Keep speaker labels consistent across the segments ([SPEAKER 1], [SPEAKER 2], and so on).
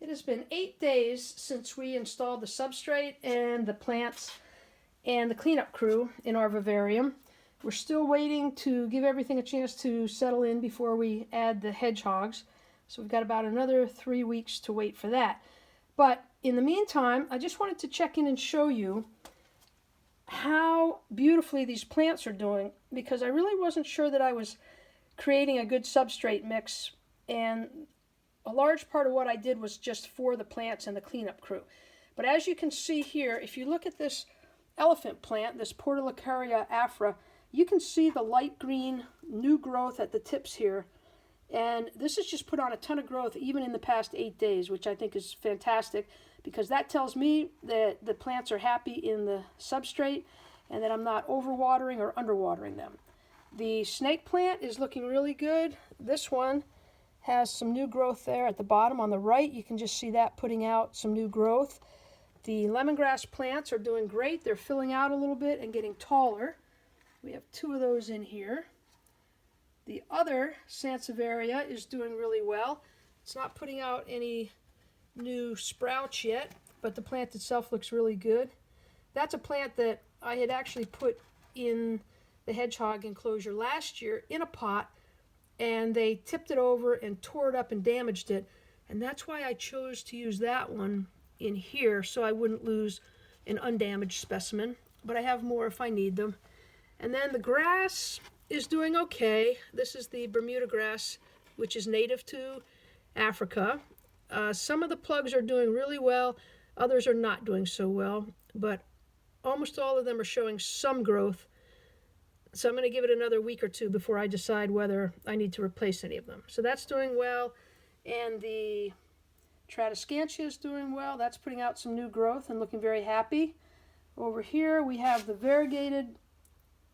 [SPEAKER 1] It has been 8 days since we installed the substrate and the plants and the cleanup crew in our vivarium. We're still waiting to give everything a chance to settle in before we add the hedgehogs. So we've got about another 3 weeks to wait for that. But in the meantime, I just wanted to check in and show you how beautifully these plants are doing, because I really wasn't sure that I was creating a good substrate mix, and a large part of what I did was just for the plants and the cleanup crew. But as you can see here, if you look at this elephant plant, this Portulacaria afra, you can see the light green new growth at the tips here. And this has just put on a ton of growth even in the past 8 days, which I think is fantastic, because that tells me that the plants are happy in the substrate and that I'm not overwatering or underwatering them. The snake plant is looking really good. This one has some new growth there at the bottom on the right. You can just see that putting out some new growth. The lemongrass plants are doing great. They're filling out a little bit and getting taller. We have 2 of those in here. The other Sansevieria is doing really well. It's not putting out any new sprouts yet, but the plant itself looks really good. That's a plant that I had actually put in the hedgehog enclosure last year in a pot, and they tipped it over and tore it up and damaged it. And that's why I chose to use that one in here, so I wouldn't lose an undamaged specimen. But I have more if I need them. And then the grass is doing okay. This is the Bermuda grass, which is native to Africa. Some of the plugs are doing really well. Others are not doing so well. But almost all of them are showing some growth. So I'm going to give it another week or 2 before I decide whether I need to replace any of them. So that's doing well. And the Tradescantia is doing well. That's putting out some new growth and looking very happy. Over here we have the variegated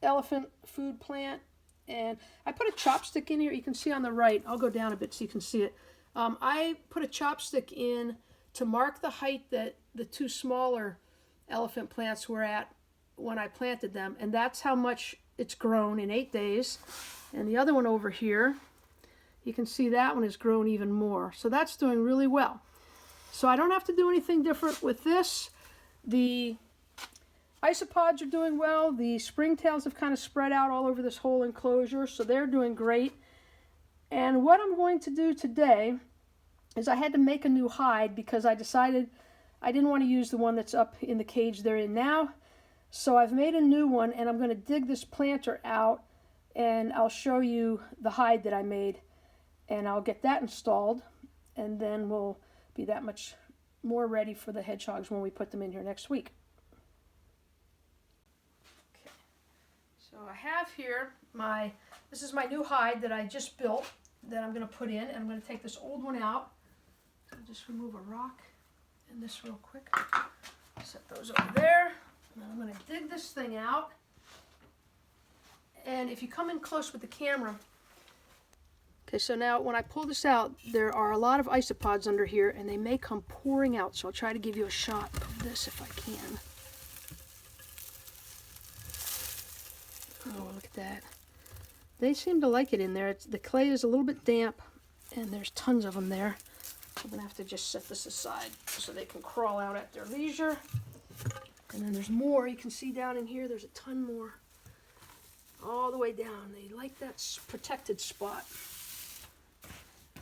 [SPEAKER 1] elephant food plant. And I put a chopstick in here. You can see on the right. I'll go down a bit so you can see it. I put a chopstick in to mark the height that the 2 smaller elephant plants were at when I planted them. And that's how much it's grown in 8 days. And the other one over here, you can see that one has grown even more. So that's doing really well. So I don't have to do anything different with this. The isopods are doing well. The springtails have kind of spread out all over this whole enclosure, so they're doing great. And what I'm going to do today is I had to make a new hide because I decided I didn't want to use the one that's up in the cage they're in now. So I've made a new one, and I'm going to dig this planter out, and I'll show you the hide that I made, and I'll get that installed, and then we'll be that much more ready for the hedgehogs when we put them in here next week. Okay, so I have here this is my new hide that I just built that I'm going to put in, and I'm going to take this old one out. So I'll just remove a rock and this real quick. Set those over there. And I'm going to dig this thing out. And if you come in close with the camera, okay, so now when I pull this out, there are a lot of isopods under here, and they may come pouring out. So I'll try to give you a shot of this if I can. Oh, look at that. They seem to like it in there. The clay is a little bit damp, and there's tons of them there. I'm going to have to just set this aside so they can crawl out at their leisure. And then there's more. You can see down in here, there's a ton more. All the way down. They like that protected spot.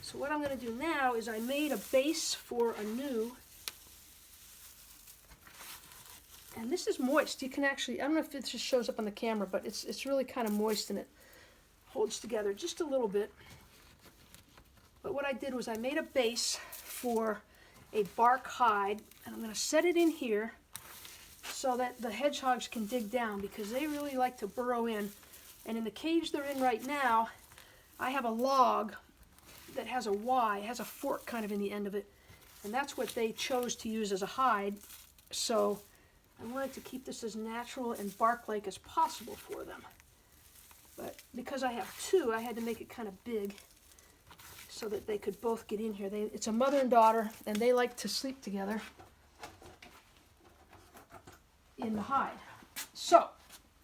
[SPEAKER 1] So what I'm going to do now is I made a base for a new. And this is moist. You can actually, I don't know if it just shows up on the camera, but it's really kind of moist, and it holds together just a little bit. But what I did was I made a base for a bark hide, and I'm going to set it in here so that the hedgehogs can dig down, because they really like to burrow in. And in the cage they're in right now, I have a log that has a Y, it has a fork kind of in the end of it, and that's what they chose to use as a hide. So I wanted to keep this as natural and bark-like as possible for them. But because I have 2, I had to make it kind of big so that they could both get in here. It's a mother and daughter, and they like to sleep together in the hide. So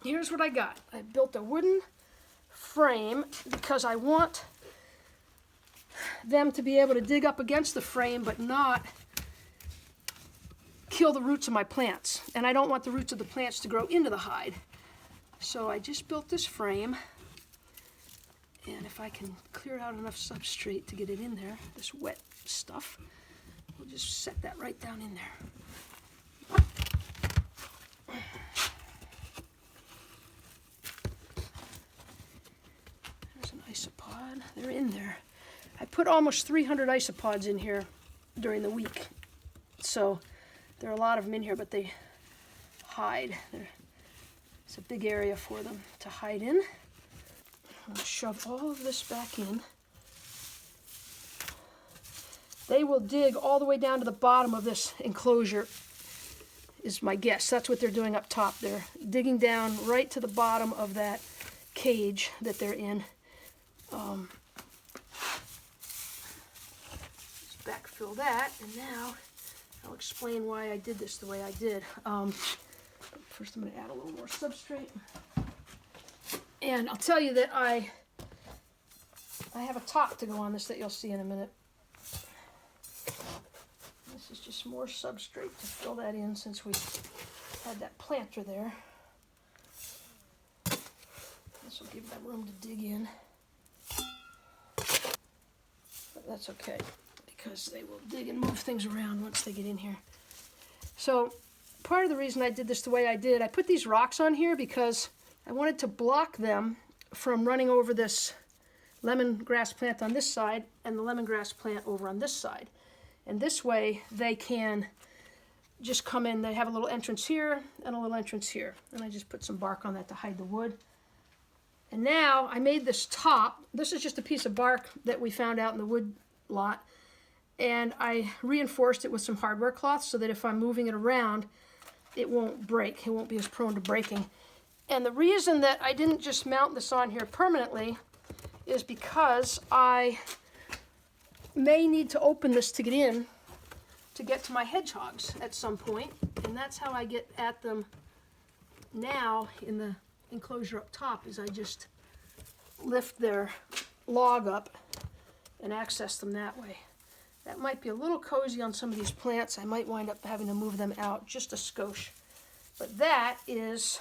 [SPEAKER 1] here's what I got. I built a wooden frame because I want them to be able to dig up against the frame but not kill the roots of my plants. And I don't want the roots of the plants to grow into the hide. So I just built this frame, and if I can clear out enough substrate to get it in there, this wet stuff, we'll just set that right down in there. There's an isopod. They're in there. I put almost 300 isopods in here during the week. So there are a lot of them in here, but they hide. It's a big area for them to hide in. I'm going to shove all of this back in. They will dig all the way down to the bottom of this enclosure, is my guess. That's what they're doing up top. They're digging down right to the bottom of that cage that they're in. Let's backfill that, and now I'll explain why I did this the way I did. First I'm going to add a little more substrate. And I'll tell you that I have a top to go on this that you'll see in a minute. This is just more substrate to fill that in since we had that planter there. This will give them room to dig in. But that's okay, because they will dig and move things around once they get in here. So part of the reason I did this the way I did, I put these rocks on here because I wanted to block them from running over this lemongrass plant on this side and the lemongrass plant over on this side. And this way they can just come in. They have a little entrance here and a little entrance here. And I just put some bark on that to hide the wood. And now I made this top. This is just a piece of bark that we found out in the wood lot. And I reinforced it with some hardware cloth so that if I'm moving it around, it won't break. It won't be as prone to breaking. And the reason that I didn't just mount this on here permanently is because I may need to open this to get in to get to my hedgehogs at some point. And that's how I get at them now in the enclosure up top, is I just lift their log up and access them that way. That might be a little cozy on some of these plants. I might wind up having to move them out just a skosh. But that is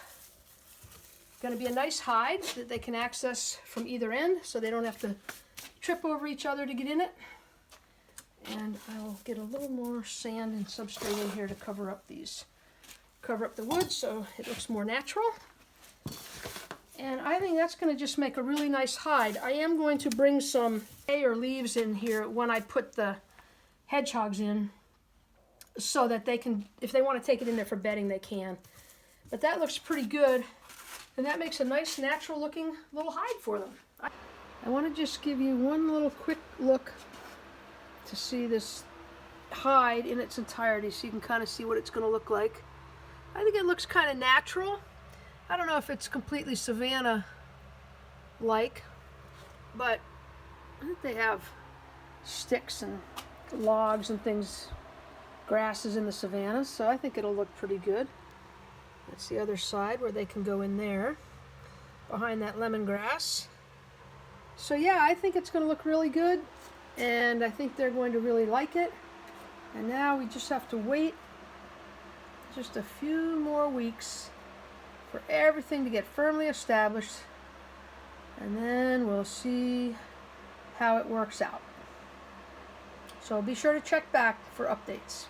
[SPEAKER 1] going to be a nice hide that they can access from either end so they don't have to trip over each other to get in it. And I'll get a little more sand and substrate in here to cover up the wood so it looks more natural. And I think that's going to just make a really nice hide. I am going to bring some hay or leaves in here when I put the hedgehogs in so that they can, if they want to take it in there for bedding, they can. But that looks pretty good, and that makes a nice natural looking little hide for them. I want to just give you one little quick look to see this hide in its entirety so you can kind of see what it's going to look like. I think it looks kind of natural. I don't know if it's completely savanna-like, but I think they have sticks and logs and things, grasses in the savannas, so I think it'll look pretty good. That's the other side where they can go in there, behind that lemongrass. So yeah, I think it's going to look really good, and I think they're going to really like it. And now we just have to wait just a few more weeks for everything to get firmly established, and then we'll see how it works out. So be sure to check back for updates.